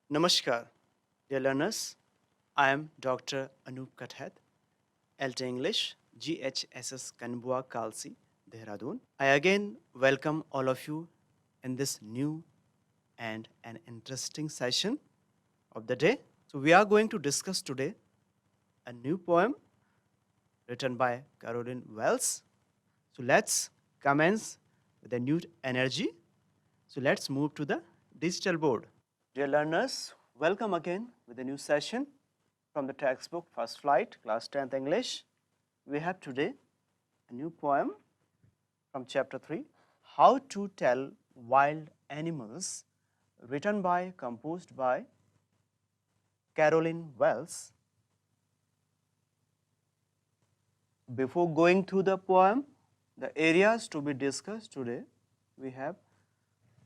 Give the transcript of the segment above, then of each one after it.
Namaskar, dear learners. I am Dr. Anup Kathat, LT English, GHSS Kanbua Kalsi, Dehradun. I again welcome all of you in this new and an interesting session of the day. So, we are going to discuss today a new poem written by Caroline Wells. So, let's commence with a new energy. So, let's move to the digital board. Dear learners, welcome again with a new session from the textbook First Flight, Class 10th English. We have today a new poem from chapter 3, How to Tell Wild Animals, written by, composed by Caroline Wells. Before going through the poem, the areas to be discussed today, we have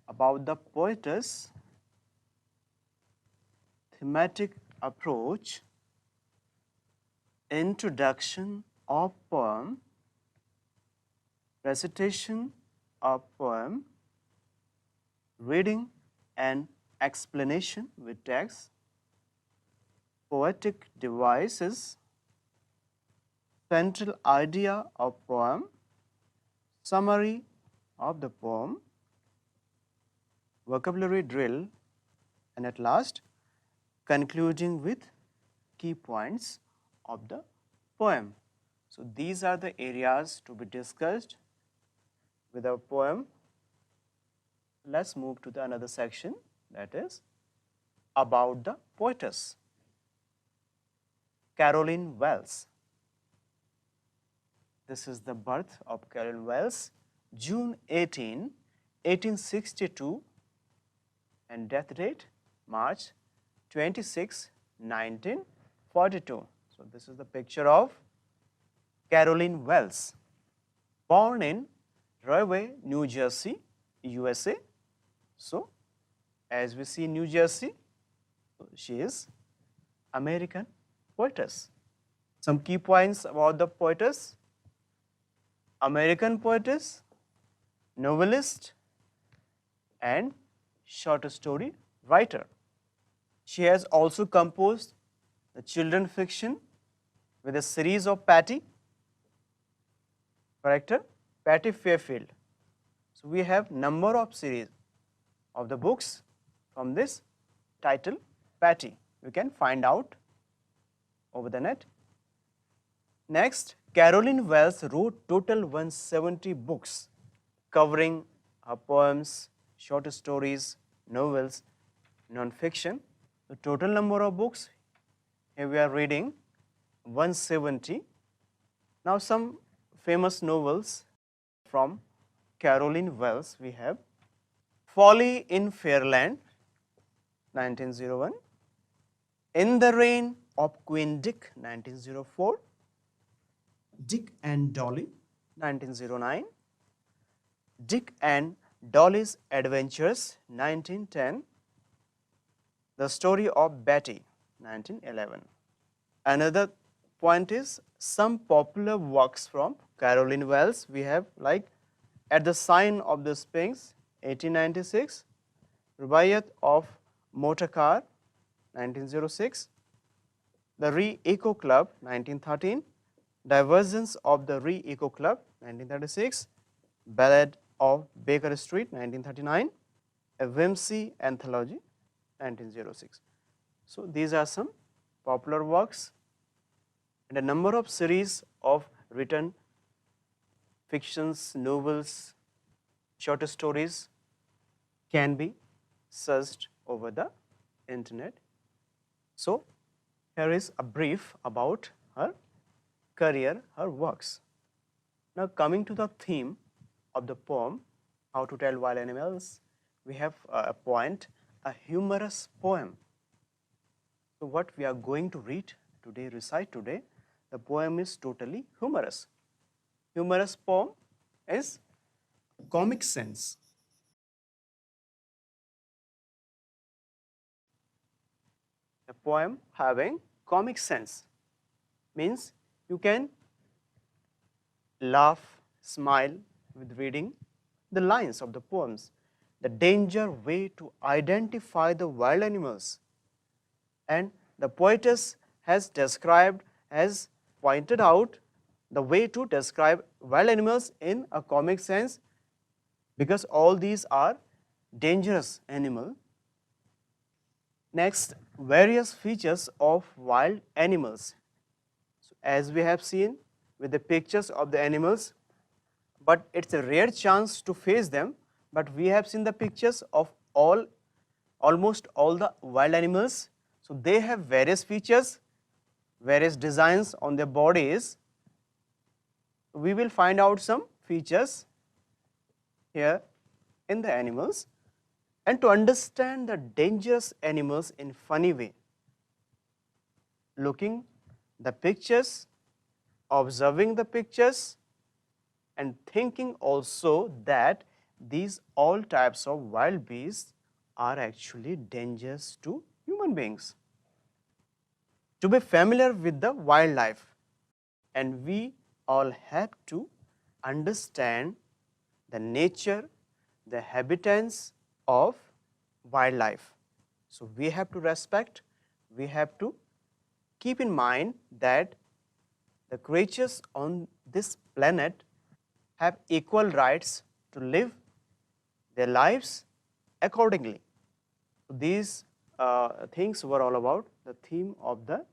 about the poetess, thematic approach, introduction of poem, recitation of poem, reading and explanation with text, poetic devices, central idea of poem, summary of the poem, vocabulary drill, and at last concluding with key points of the poem. So these are the areas to be discussed with our poem. Let's move to the another section, that is about the poetess, Caroline Wells. This is the birth of Caroline Wells, June 18, 1862, and death date March 26, 1942. So this is the picture of Caroline Wells, born in Rahway, New Jersey, USA. So as we see New Jersey, she is American poetess. Some key points about the poetess: American poetess, novelist, and short story writer. She has also composed the children fiction with a series of Patty character, Patty Fairfield. So we have number of series of the books from this title, Patty. You can find out over the net. Next, Caroline Wells wrote total 170 books covering her poems, short stories, novels, non-fiction. The total number of books, here we are reading 170. Now some famous novels from Caroline Wells we have: Folly in Fairyland, 1901, In the Reign of Queen Dick, 1904, Dick and Dolly, 1909, Dick and Dolly's Adventures, 1910, The Story of Betty, 1911. Another point is some popular works from Caroline Wells. We have like At the Sign of the Sphinx, 1896, Rubaiyat of Motor Car, 1906, The Re-Eco Club, 1913, Divergence of the Re-Eco Club, 1936, Ballad of Baker Street, 1939, A Whimsy Anthology, 1906. So these are some popular works, and a number of series of written fictions, novels, short stories can be searched over the internet. So here is a brief about her career, her works. Now coming to the theme of the poem, How to Tell Wild Animals, we have a point, a humorous poem. So what we are going to read today, recite today, the poem is totally humorous. Humorous poem is comic sense. A poem having comic sense means you can laugh, smile with reading the lines of the poems. The danger way to identify the wild animals And the poetess has pointed out the way to describe wild animals in a comic sense, because all these are dangerous animals. Next, various features of wild animals. So, as we have seen with the pictures of the animals, but it's a rare chance to face them, but we have seen the pictures of almost all the wild animals. So they have various features, various designs on their bodies. We will find out some features here in the animals, and to understand the dangerous animals in funny way, looking the pictures, observing the pictures, and thinking also that these all types of wild beasts are actually dangerous to human beings. To be familiar with the wildlife, and we all have to understand the nature, the habitats of wildlife. So we have to respect, we have to keep in mind that the creatures on this planet have equal rights to live their lives accordingly. So these things were all about the theme of the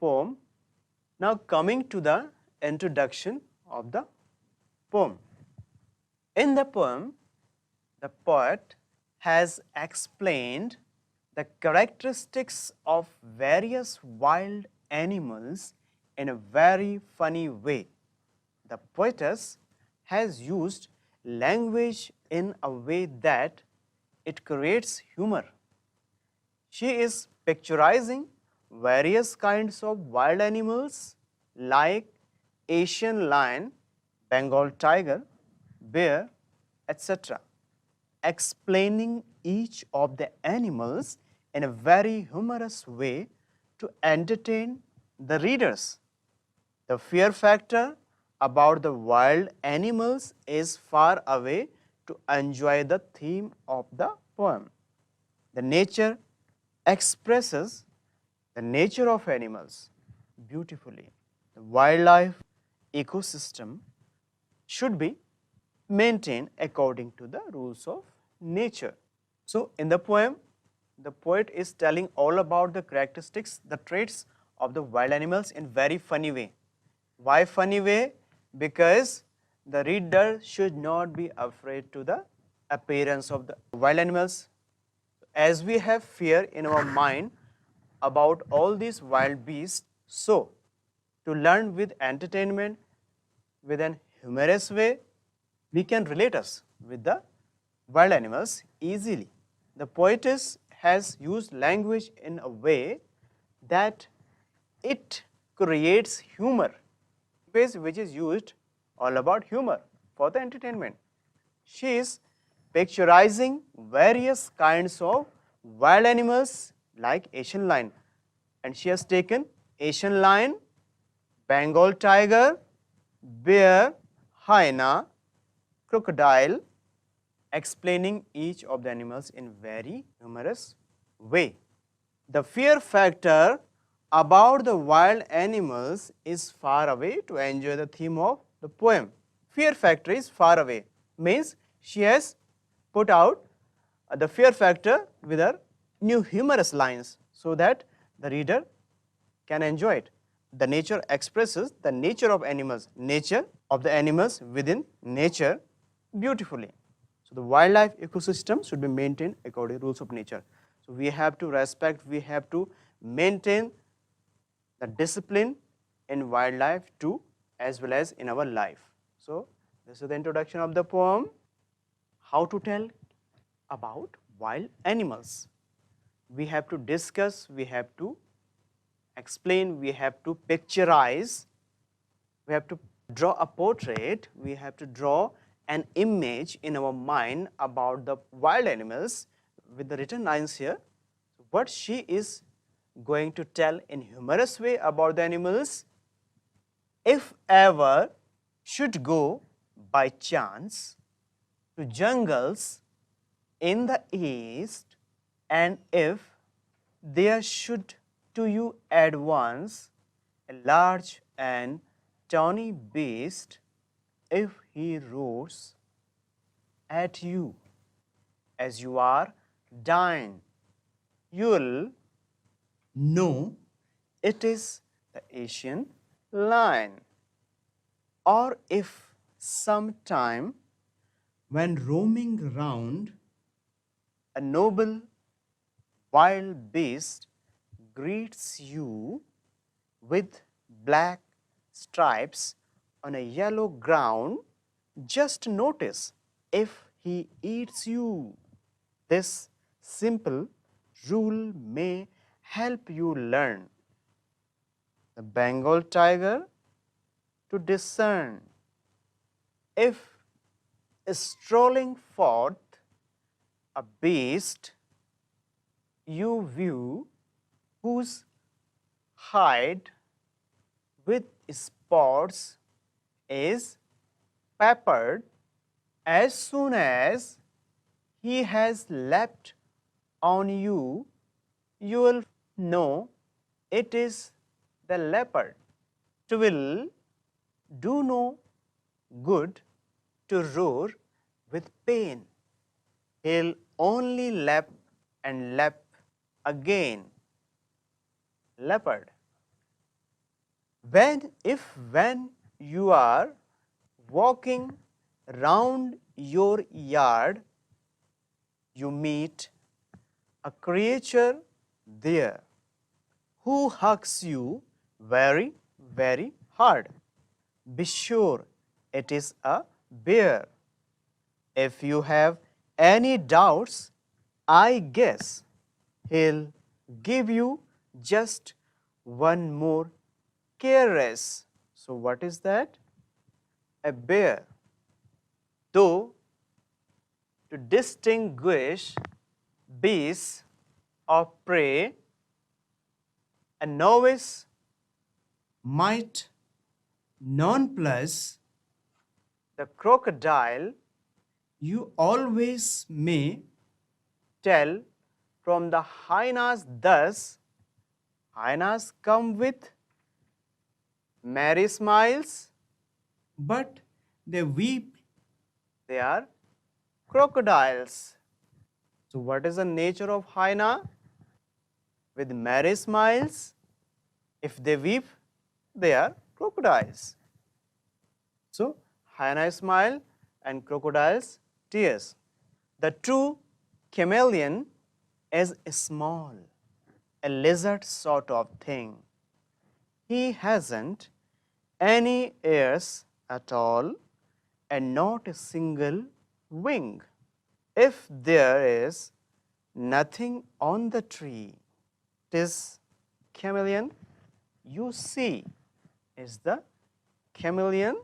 poem. Now coming to the introduction of the poem. In the poem, the poet has explained the characteristics of various wild animals in a very funny way. The poetess has used language in a way that it creates humor. She is picturizing various kinds of wild animals like Asian lion, Bengal tiger, bear, etc., explaining each of the animals in a very humorous way to entertain the readers. The fear factor about the wild animals is far away to enjoy the theme of the poem. The nature expresses the nature of animals beautifully. The wildlife ecosystem should be maintained according to the rules of nature. So in the poem, the poet is telling all about the characteristics, the traits of the wild animals in very funny way. Why funny way? Because the reader should not be afraid to the appearance of the wild animals. As we have fear in our mind about all these wild beasts, so to learn with entertainment, with an humorous way, we can relate us with the wild animals easily. The poetess has used language in a way that it creates humor, which is used all about humor for the entertainment. She is picturizing various kinds of wild animals like Asian lion, and she has taken Asian lion, Bengal tiger, bear, hyena, crocodile, explaining each of the animals in very humorous way. The fear factor about the wild animals is far away to enjoy the theme of the poem. Fear factor is far away, means she has put out the fear factor with her new humorous lines so that the reader can enjoy it. The nature expresses the nature of animals, nature of the animals within nature beautifully. So the wildlife ecosystem should be maintained according to rules of nature. So we have to respect, we have to maintain the discipline in wildlife too, as well as in our life. So this is the introduction of the poem. How to tell about wild animals? We have to discuss, we have to explain, we have to picturize, we have to draw a portrait, we have to draw an image in our mind about the wild animals with the written lines here. What she is going to tell in humorous way about the animals: if ever should go by chance to jungles in the east, and if there should to you at once a large and tawny beast, if he roars at you as you are dying, you'll know it is the Asian lion. Or if sometime when roaming round, a noble wild beast greets you with black stripes on a yellow ground, just notice if he eats you. This simple rule may help you learn the Bengal tiger to discern if strolling forth a beast you view whose hide with spots is peppered, as soon as he has leapt on you, you will know it is the leopard. It will do no good to roar with pain. He'll only lap and lap again. Leopard. When you are walking round your yard, you meet a creature there who hugs you very, very hard. Be sure it is a bear. If you have any doubts, I guess he'll give you just one more caress. So what is that? A bear. Though to distinguish beasts of prey, a novice might nonplus the crocodile. You always may tell from the hyenas thus. Hyenas come with merry smiles, but they weep. They are crocodiles. So what is the nature of hyena? With merry smiles, if they weep, they are crocodiles. So hyena smile and crocodiles tears. The true chameleon is small, a lizard sort of thing. He hasn't any ears at all and not a single wing. If there is nothing on the tree, this chameleon you see is the chameleon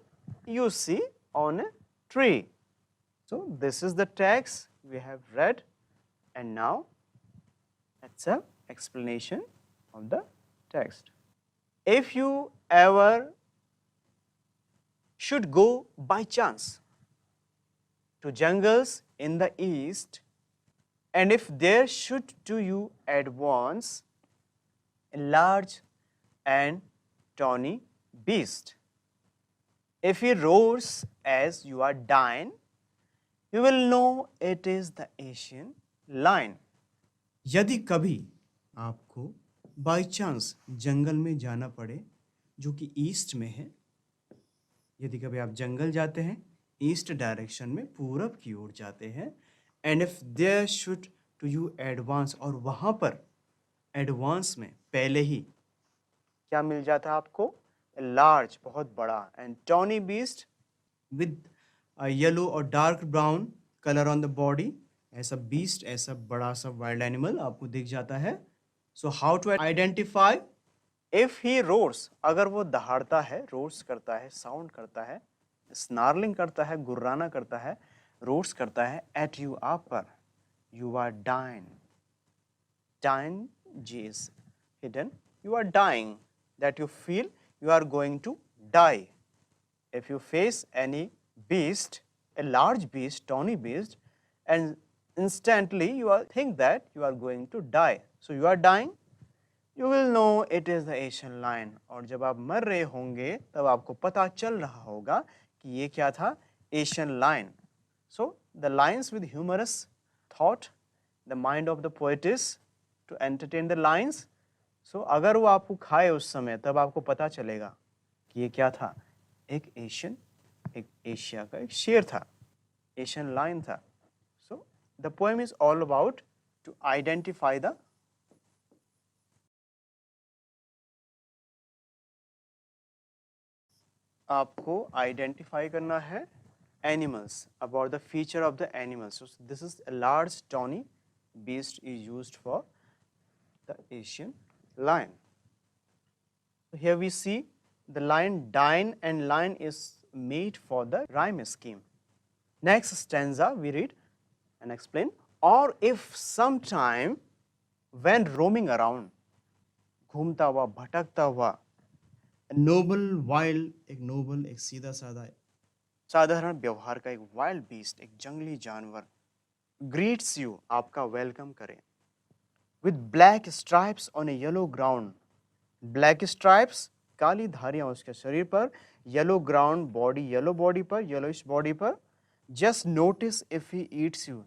you see on a tree. So this is the text we have read, and now let's have explanation of the text. If you ever should go by chance to jungles in the east, and if there should to you at once a large and tawny beast, if he roars as you are dying, you will know it is the Asian lion. यदि कभी आपको by chance जंगल में जाना पड़े जो कि east में है, यदि कभी आप जंगल जाते हैं ईस्ट डायरेक्शन में, पूरब की ओर जाते हैं, and if there should to you advance, और वहाँ पर एडवांस में पहले ही क्या मिल जाता है आपको? लार्ज, बहुत बड़ा, and tawny beast with yellow और dark brown colour on the body, ऐसा बीस्ट, ऐसा बड़ा सा वाइल्ड एनिमल आपको दिख जाता है. So how to identify? If he roars, अगर वो दहाड़ता है, रोर्स करता है, साउंड करता है, स्नार्लिंग करता है, गुर्राना करता है, रोर्स करता है एट यू, आप पर, you are dying. Dying, G is hidden, you are dying, that you feel you are going to die. If you face any beast, a large beast, tawny beast, and instantly you think that you are going to die. So you are dying. You will know it is the Asian lion. और जब आप मर रहे होंगे तब आपको पता चल रहा होगा कि ये क्या था, Asian lion. So the lions with humorous thought, the mind of the poet is to entertain the lions. So अगर वो आपको खाए उस समय तब आपको पता चलेगा कि ये क्या था, एक एशिया का एक शेर था, Asian lion था. So the poem is all about to identify the आपको आइडेंटिफाई करना है animals, about the feature of the animals. So this is a large tawny beast is used for the Asian lion. So here we see the lion dine and lion is made for the rhyme scheme. Next stanza we read and explain. Or if sometime when roaming around, घूमता हुआ भटकता हुआ, Nobel wild, एक Nobel एक सीधा साधा साधारण व्यवहार का एक वाइल्ड बीस्ट, एक जंगली जानवर ग्रीट्स यू, आपका वेलकम करे, with black stripes on a yellow ground, black stripes काली धारियां उसके शरीर पर, yellow ground body, yellow body पर, येलोइश बॉडी पर. Just notice if he eats you,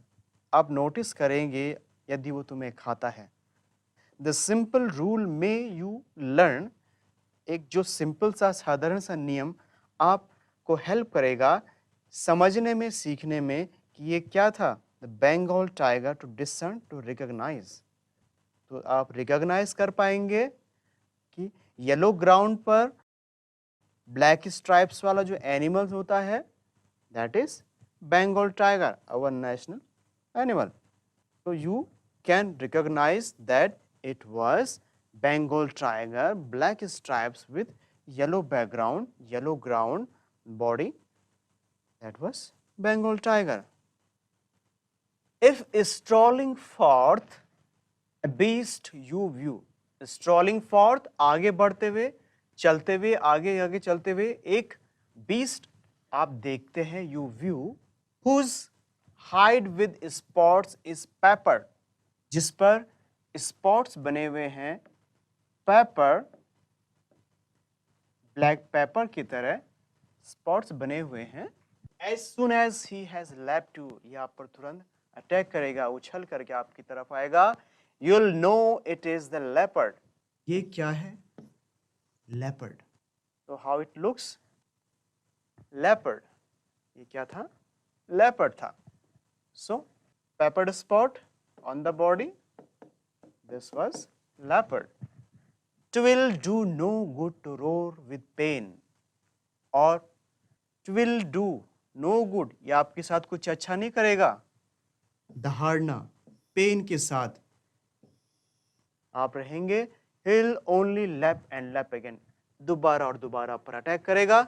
आप नोटिस करेंगे यदि वो तुम्हें खाता है. द सिंपल रूल में यू लर्न, एक जो सिंपल सा साधारण सा नियम आपको हेल्प करेगा समझने में, सीखने में कि ये क्या था. The Bengal tiger to discern, to recognise, तो आप रिकॉग्नाइज कर पाएंगे कि येलो ग्राउंड पर ब्लैक स्ट्राइप्स वाला जो एनिमल होता है that is Bengal tiger, our national animal. So you can recognize that it was Bengal tiger, black stripes with yellow background, yellow ground body. That was Bengal tiger. If strolling forth a beast you view, strolling forth आगे बढ़ते हुए, चलते हुए, आगे आगे चलते हुए एक beast आप देखते हैं, you view, whose hide with spots is pepper, जिस पर स्पॉट्स बने हुए हैं, पेपर ब्लैक पेपर की तरह स्पॉट्स बने हुए हैं. As soon as he has left you, ये आप पर तुरंत अटैक करेगा, उछल करके आपकी तरफ आएगा. You'll no it is the leopard, ये क्या है, लेपर्ड. तो हाउ इट लुक्स, लेपर्ड, ये क्या था, लेपर्ड था. So peppered spot on the body, this was leopard. 'Twill do no good to roar with pain, और 'twill do no good, ये आपके साथ कुछ अच्छा नहीं करेगा, दहाड़ना, पेन के साथ आप रहेंगे. he'll only lap and lap again, दोबारा और दोबारा पर अटैक करेगा,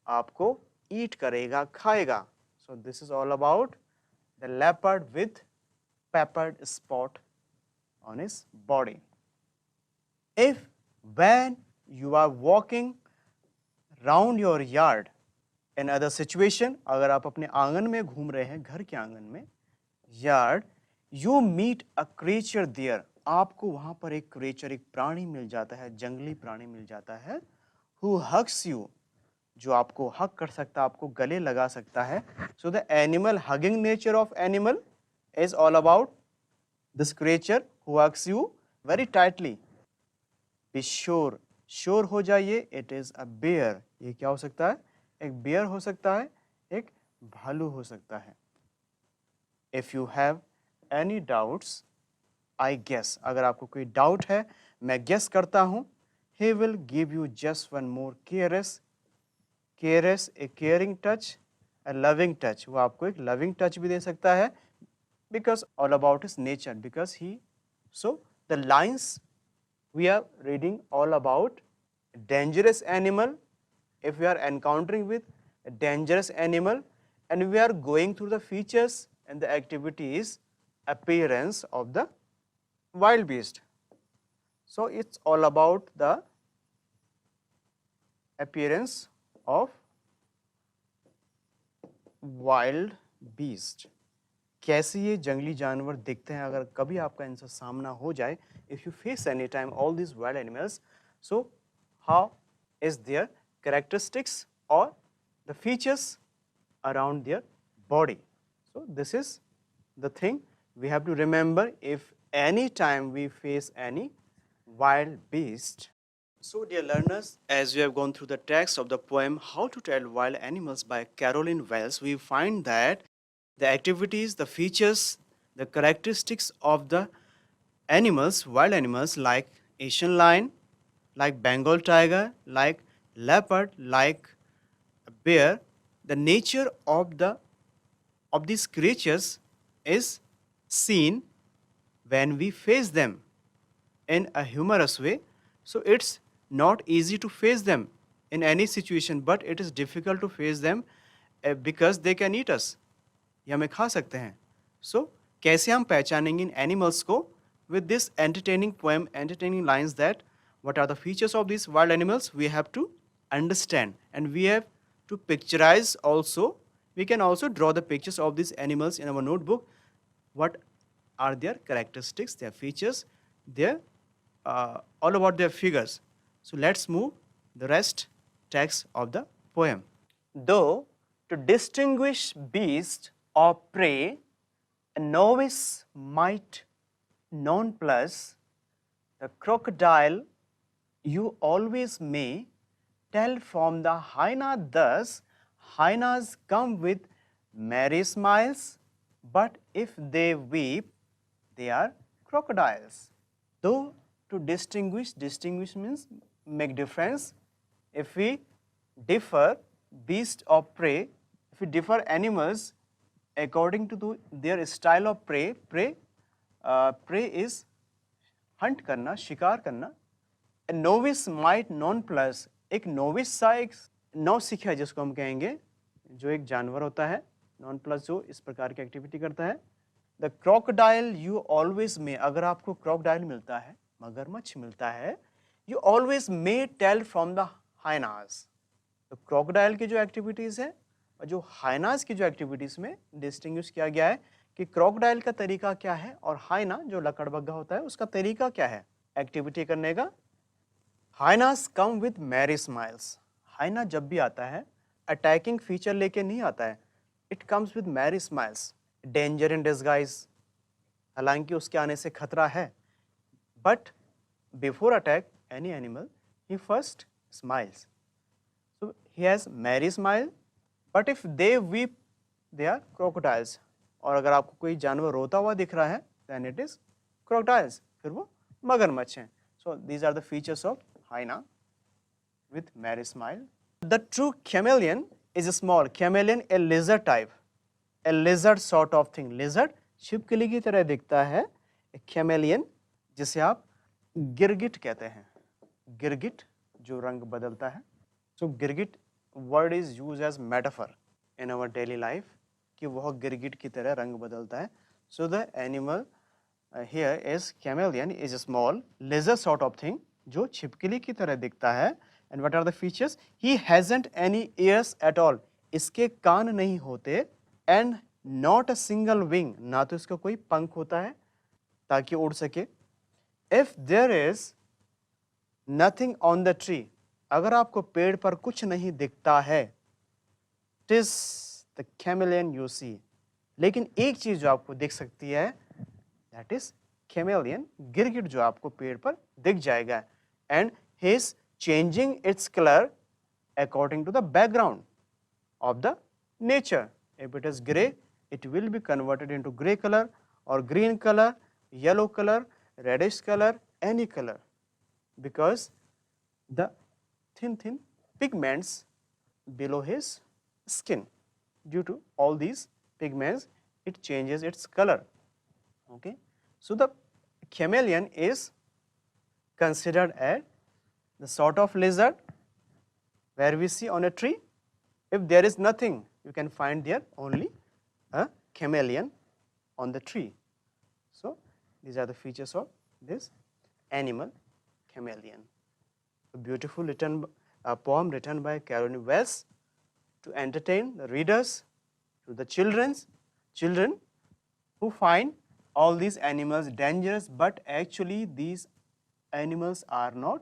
आपको ईट करेगा, खाएगा. So this is all about the leopard with peppered spot on his body. If when you are walking round your yard, in other situation, अगर आप अपने आंगन में घूम रहे हैं, घर के आंगन में, yard, you meet a creature there, आपको वहां पर एक creature, एक प्राणी मिल जाता है, जंगली प्राणी मिल जाता है, who hugs you, जो आपको हक कर सकता है, आपको गले लगा सकता है. So the animal hugging nature of animal is all about this creature who hugs you very tightly. Be sure, sure हो जाइए, it is a bear, ये क्या हो सकता है, एक bear हो सकता है, एक भालू हो सकता है. If you have any doubts, I guess, अगर आपको कोई डाउट है, मैं guess करता हूँ, he will give you just one more caress, caress, a caring touch, a loving touch, वो आपको एक loving touch भी दे सकता है, because all about his nature, because he, so the lines we are reading all about dangerous animal. If we are encountering with a dangerous animal and we are going through the features and the activities, appearance of the wild beast. So it's all about the appearance of wild beast. कैसे ये जंगली जानवर दिखते हैं, अगर कभी आपका इनसे सामना हो जाए, if you face any time all these wild animals, so how is their characteristics or the features around their body. So this is the thing we have to remember if any time we face any wild beast. So dear learners, as we have gone through the text of the poem How to Tell Wild Animals by Caroline Wells, we find that the activities, the features, the characteristics of the animals, wild animals like Asian lion, like Bengal tiger, like leopard, like bear, the nature of these creatures is seen when we face them in a humorous way. So it's not easy to face them in any situation, but it is difficult to face them because they can eat us. ये हमें खा सकते हैं. So कैसे हम पहचानेंगे इन animals को? With this entertaining poem, entertaining lines that what are the features of these wild animals, we have to understand, and we have to picturize also. We can also draw the pictures of these animals in our notebook. What are their characteristics, their features, their all about their figures. So let's move the rest text of the poem. Though to distinguish beast or prey, a novice might nonplus the crocodile you always may tell from the hyena thus. Hyenas come with merry smiles, but if they weep, they are crocodiles. Though to distinguish, distinguish means make difference. If we differ beast or prey, if we differ animals according to their style of prey, prey is hunt करना, शिकार करना. A novice might nonplus, एक novice सा एक नौसिखिया जिसको हम कहेंगे, जो एक जानवर होता है, nonplus जो इस प्रकार की एक्टिविटी करता है. The crocodile you always may, अगर आपको crocodile मिलता है, मगरमच्छ मिलता है, you always may tell from the hyenas. तो crocodile की जो एक्टिविटीज है और जो hyenas की जो एक्टिविटीज में डिस्टिंग्विश किया गया है कि crocodile का तरीका क्या है और hyena जो लकड़बग्गा होता है उसका तरीका क्या है एक्टिविटी करने का. Hyenas come with merry smiles. hyena जब भी आता है अटैकिंग फीचर लेके नहीं आता है. It comes with merry smiles. Danger in disguise. हालांकि उसके आने से खतरा है. But before attack any animal, he first smiles. So he has merry smile. But if they weep, they are crocodiles. और अगर आपको कोई जानवर रोता हुआ दिख रहा है, then it is crocodiles. फिर वो मगरमच्छ हैं. So these are the features of hyena with merry smile. The true chameleon is small. Chameleon, a lizard type, a lizard sort of thing. Lizard छिपकली की तरह दिखता है. chameleon जिसे आप गिरगिट कहते हैं. गिरगिट जो रंग बदलता है. So गिरगिट word is used as metaphor in our daily life कि वह गिरगिट की तरह रंग बदलता है. So the animal here is chameleon is a small lizard sort of thing जो छिपकली की तरह दिखता है. And what are the features? He hasn't any ears at all. इसके कान नहीं होते. And not a single wing. ना तो इसका कोई पंख होता है ताकि उड़ सके. If there is nothing on the tree, अगर आपको पेड़ पर कुछ नहीं दिखता है, tis the chameleon you see. लेकिन एक चीज जो आपको दिख सकती है, that is chameleon, गिरगिट जो आपको पेड़ पर दिख जाएगा. And he is changing its color according to the background of the nature. If it is gray, it will be converted into gray color or green color, yellow color, reddish color, any color, because the thin pigments below his skin. Due to all these pigments, it changes its color. Okay, so the chameleon is considered as the sort of lizard where we see on a tree. If there is nothing, you can find there only a chameleon on the tree. So these are the features of this animal, chameleon. A beautiful poem written by Caroline Wells to entertain the readers, to the children, who find all these animals dangerous, but actually these animals are not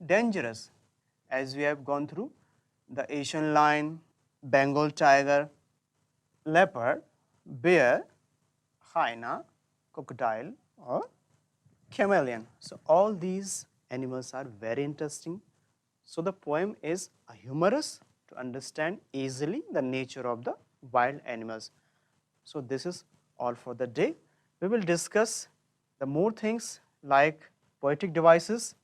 dangerous. As we have gone through, the Asian lion, Bengal tiger, leopard, bear, hyena, crocodile or chameleon. So all these animals are very interesting. So the poem is humorous to understand easily the nature of the wild animals. So this is all for the day. We will discuss the more things like poetic devices,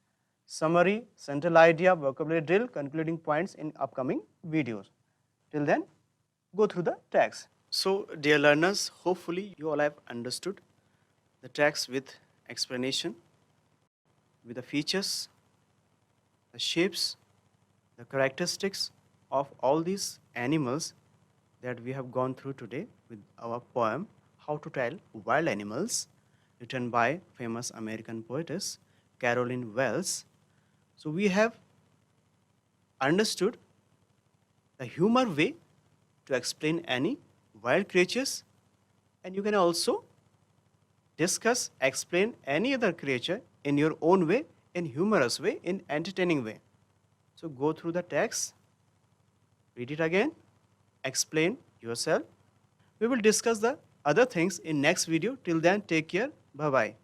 summary, central idea, vocabulary drill, concluding points in upcoming videos. Till then, go through the text. So dear learners, hopefully you all have understood the text with explanation, with the features, the shapes, the characteristics of all these animals that we have gone through today with our poem, How to Tell Wild Animals, written by famous American poetess Caroline Wells. So we have understood the humor way to explain any wild creatures, and you can also discuss, explain any other creature in your own way, in humorous way, in entertaining way. So go through the text, read it again, explain yourself. We will discuss the other things in next video. Till then, take care. Bye-bye.